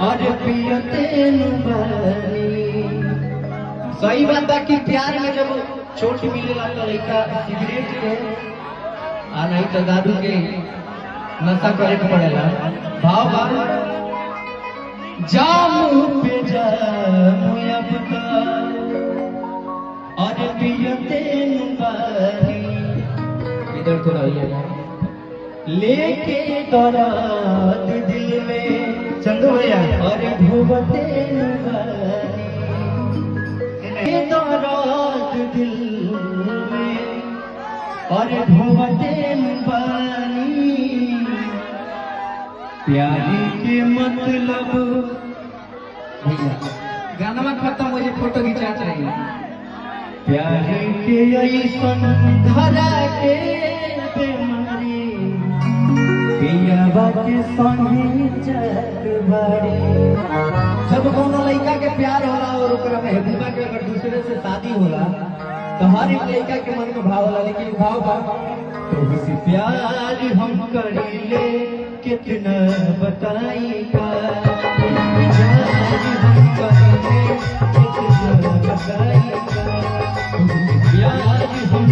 और पियते नुबानी। सही बात है कि प्यार में जब चोट मिलेला तो लड़का सिगरेट के आ नहीं तो दारू के नशा करे के पड़ेला। भाव जामू पे जामू अब और पियते नुबानी। इधर तो रहिए लेके दराद दिल में चंदू भैया और भुवते नुबानी। दराद दिल में और भुवते नुबानी। प्यारी के मतलब भैया गाना में खत्म हो जाए फोटो खींचा चाहिए। प्यारी के ऐसन धरा के बेमारी पियावा के संगे चल बारी। जब कोनो लड़का के प्यार होला और ओकरा महबूबा के अगर दूसरे से शादी होला तो हर एक लड़का के मन में भाव होला। लेकिन भाव बा तुझसे प्यार हम करीले कितना बताई का। हम करीले कितना बताई का। प्यार हम